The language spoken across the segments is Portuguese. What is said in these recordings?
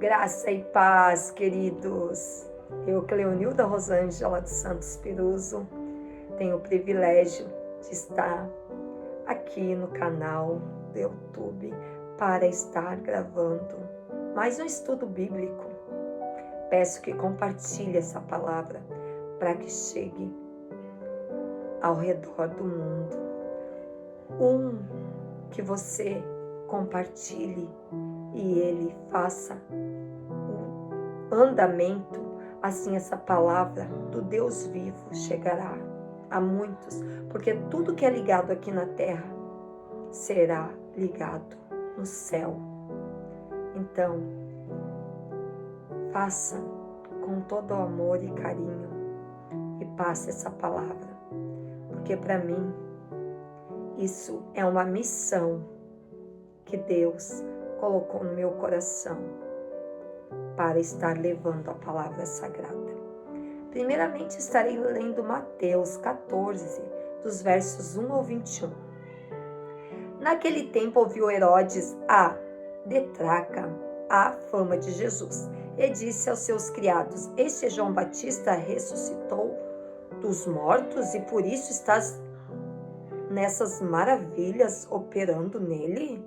Graça e paz, queridos. Eu, Cleonilda Rosângela dos Santos Piruso, tenho o privilégio de estar aqui no canal do YouTube para estar gravando mais um estudo bíblico. Peço que compartilhe essa palavra para que chegue ao redor do mundo. Que você compartilhe e ele faça o andamento, assim essa palavra do Deus vivo chegará a muitos, porque tudo que é ligado aqui na terra será ligado no céu. Então, faça com todo o amor e carinho e passe essa palavra, porque para mim isso é uma missão que Deus colocou no meu coração para estar levando a palavra sagrada. Primeiramente estarei lendo Mateus 14, dos versos 1 ao 21. Naquele tempo ouviu Herodes a Tetrarca a fama de Jesus e disse aos seus criados: Este João Batista ressuscitou dos mortos e por isso estás nessas maravilhas operando nele?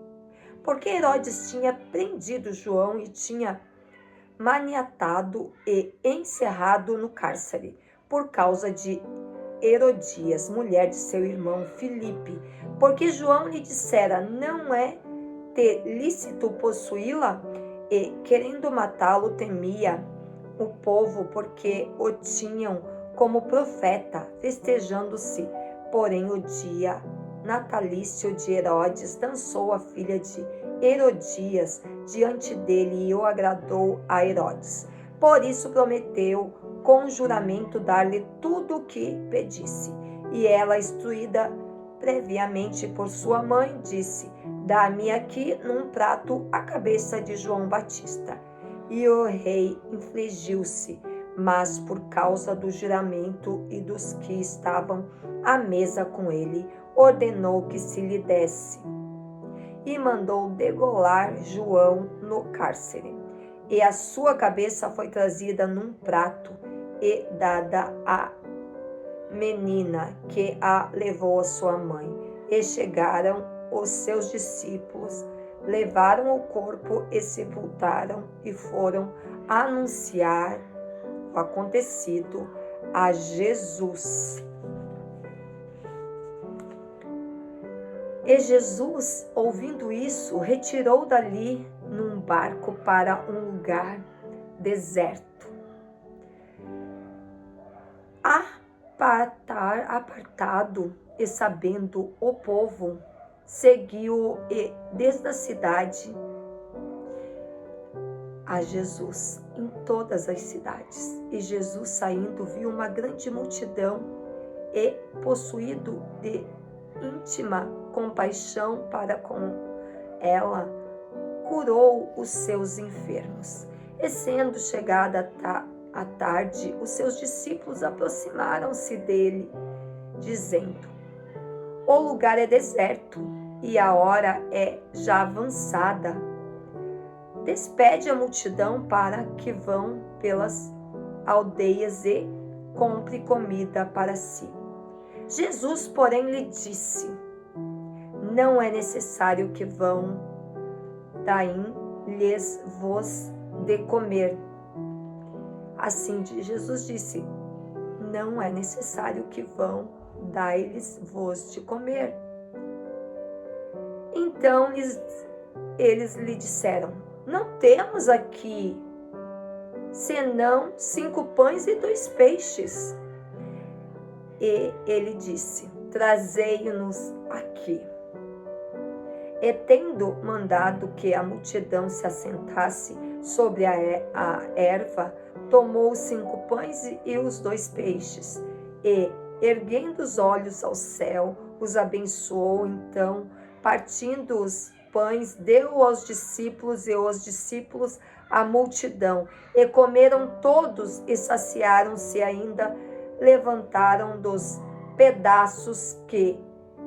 Porque Herodes tinha prendido João e tinha maniatado e encerrado no cárcere por causa de Herodias, mulher de seu irmão Filipe, porque João lhe dissera: não é lícito possuí-la? E, querendo matá-lo, temia o povo, porque o tinham como profeta, festejando-se. Porém, o dia natalício de Herodes dançou a filha de Herodias diante dele e o agradou a Herodes. Por isso prometeu com juramento dar-lhe tudo o que pedisse. E ela, instruída previamente por sua mãe, disse: Dá-me aqui num prato a cabeça de João Batista. E o rei infligiu-se, mas por causa do juramento e dos que estavam à mesa com ele, ordenou que se lhe desse. E mandou degolar João no cárcere. E a sua cabeça foi trazida num prato e dada à menina, que a levou a sua mãe. E chegaram os seus discípulos, levaram o corpo e sepultaram e foram anunciar o acontecido a Jesus. E Jesus, ouvindo isso, retirou dali num barco para um lugar deserto. Apartado e sabendo o povo, seguiu e desde a cidade a Jesus em todas as cidades. E Jesus, saindo, viu uma grande multidão e, possuído de íntima compaixão para com ela, curou os seus enfermos. E sendo chegada a tarde, os seus discípulos aproximaram-se dele, dizendo: O lugar é deserto e a hora é já avançada. Despede a multidão para que vão pelas aldeias e compre comida para si. Jesus, porém, lhe disse: Não é necessário que vão, daí-lhes vos de comer. Assim Jesus disse: Não é necessário que vão, dai-lhes vos de comer. Então eles lhe disseram: Não temos aqui senão 5 pães e 2 peixes. E ele disse: Trazei-nos aqui. E tendo mandado que a multidão se assentasse sobre a erva, tomou os 5 pães e os 2 peixes, e, erguendo os olhos ao céu, os abençoou. Então, partindo os pães, deu aos discípulos, e os discípulos à multidão. E comeram todos e saciaram-se, ainda levantaram dos pedaços que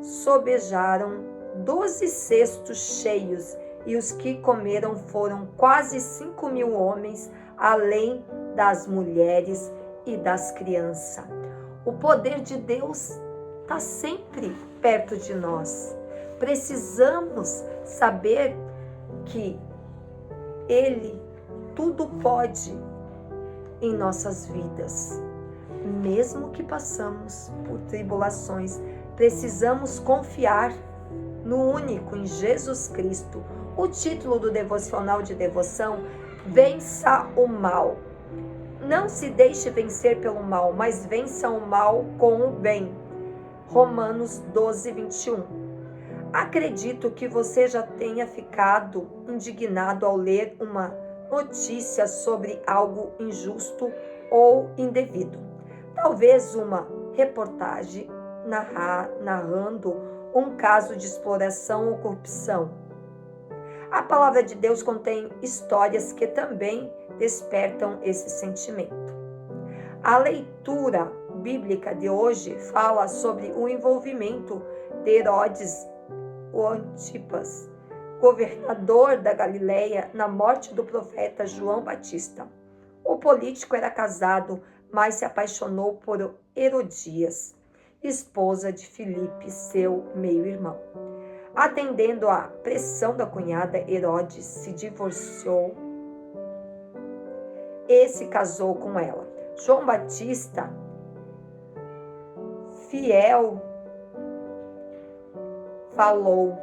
sobejaram 12 cestos cheios, e os que comeram foram quase 5.000 homens, além das mulheres e das crianças. O poder de Deus está sempre perto de nós. Precisamos saber que Ele tudo pode em nossas vidas. Mesmo que passamos por tribulações, precisamos confiar no único, em Jesus Cristo. O título do devocional de devoção: Vença o mal. Não se deixe vencer pelo mal, mas vença o mal com o bem. Romanos 12, 21. Acredito que você já tenha ficado indignado ao ler uma notícia sobre algo injusto ou indevido. Talvez uma reportagem narrando um caso de exploração ou corrupção. A palavra de Deus contém histórias que também despertam esse sentimento. A leitura bíblica de hoje fala sobre o envolvimento de Herodes o Antipas, governador da Galileia, na morte do profeta João Batista. O político era casado, mas se apaixonou por Herodias, esposa de Filipe, seu meio-irmão. Atendendo à pressão da cunhada, Herodes se divorciou e se casou com ela. João Batista, fiel, falou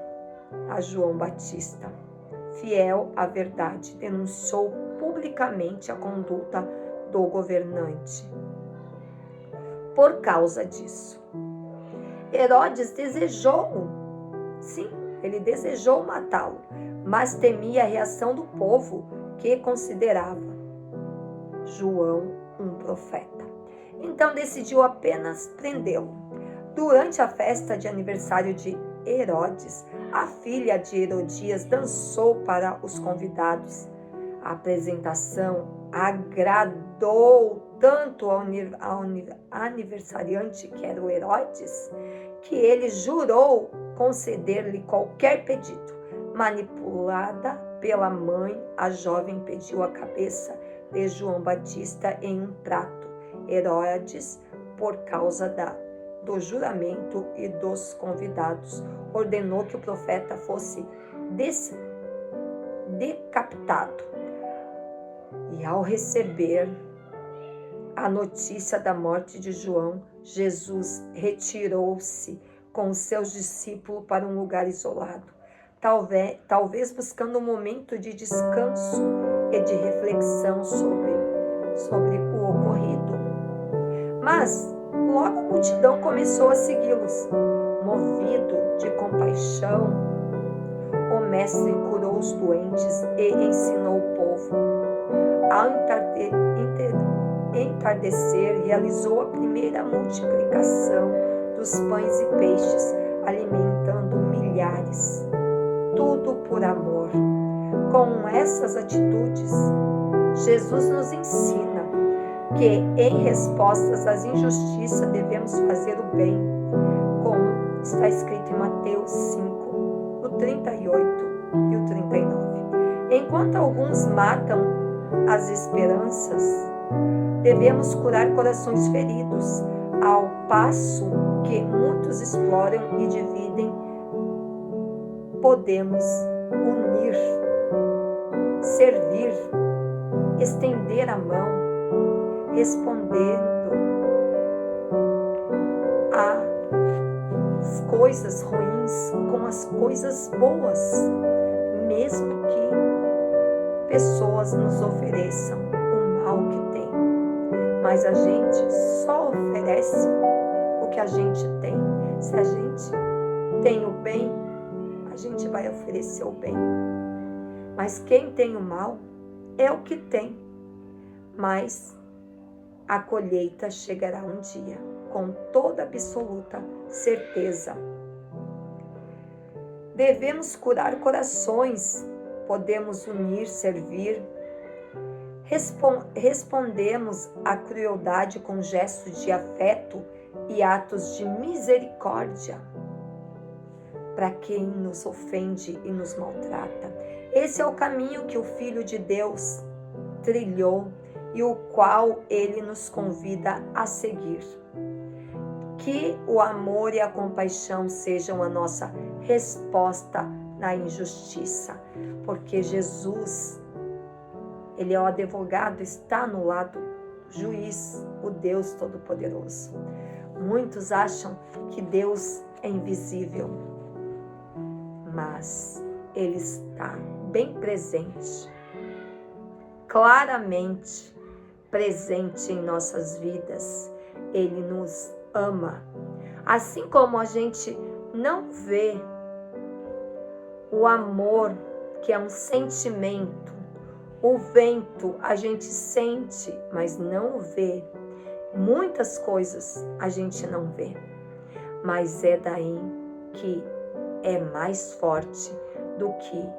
a João Batista, fiel à verdade, denunciou publicamente a conduta do governante. Por causa disso, Herodes ele desejou matá-lo, mas temia a reação do povo, que considerava João um profeta. Então decidiu apenas prendê-lo. Durante a festa de aniversário de Herodes, a filha de Herodias dançou para os convidados. A apresentação agradou tanto ao aniversariante, que era o Herodes, que ele jurou conceder-lhe qualquer pedido. Manipulada pela mãe, a jovem pediu a cabeça de João Batista em um prato. Herodes, por causa do juramento e dos convidados, ordenou que o profeta fosse decapitado. E ao receber a notícia da morte de João, Jesus retirou-se com os seus discípulos para um lugar isolado, talvez buscando um momento de descanso e de reflexão sobre o ocorrido. Mas logo a multidão começou a segui-los. Movido de compaixão, o mestre curou os doentes e ensinou o povo. Ao entardecer, realizou a primeira multiplicação dos pães e peixes, alimentando milhares. Tudo por amor. Com essas atitudes, Jesus nos ensina que, em respostas às injustiças, devemos fazer o bem, como está escrito em Mateus 5, o 38 e o 39. Enquanto alguns matam as esperanças, devemos curar corações feridos, ao passo que muitos exploram e dividem. Podemos unir, servir, estender a mão, respondendo às coisas ruins com as coisas boas, mesmo que pessoas nos ofereçam o mal que tem. Mas a gente só oferece o que a gente tem. Se a gente tem o bem, a gente vai oferecer o bem. Mas quem tem o mal é o que tem. Mas a colheita chegará um dia, com toda absoluta certeza. Devemos curar corações, podemos unir, servir. Respondemos à crueldade com gestos de afeto e atos de misericórdia. para quem nos ofende e nos maltrata. Esse é o caminho que o Filho de Deus trilhou e o qual ele nos convida a seguir. Que o amor e a compaixão sejam a nossa resposta na injustiça, porque Jesus, ele é o advogado, está no lado do juiz, o Deus Todo-Poderoso. Muitos acham que Deus é invisível, mas ele está bem presente, claramente presente em nossas vidas. Ele nos ama. Assim como a gente não vê o amor, que é um sentimento, o vento a gente sente, mas não vê. Muitas coisas a gente não vê, mas é daí que é mais forte do que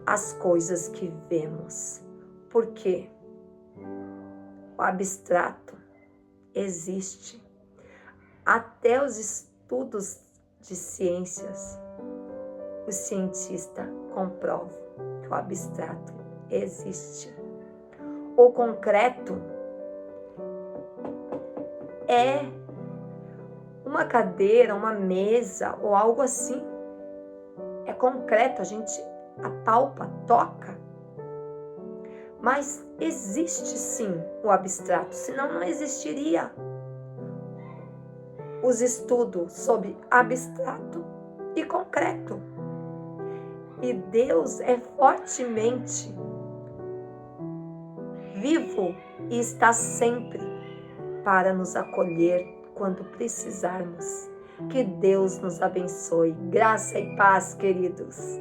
as coisas que vemos. Porque o abstrato existe. Até os estudos de ciências, os cientistas comprovam que o abstrato existe. O concreto é uma cadeira, uma mesa ou algo assim. É concreto, a gente apalpa, toca. Mas existe sim o abstrato, senão não existiria os estudos sobre abstrato e concreto. E Deus é fortemente vivo e está sempre para nos acolher quando precisarmos. Que Deus nos abençoe. Graça e paz, queridos.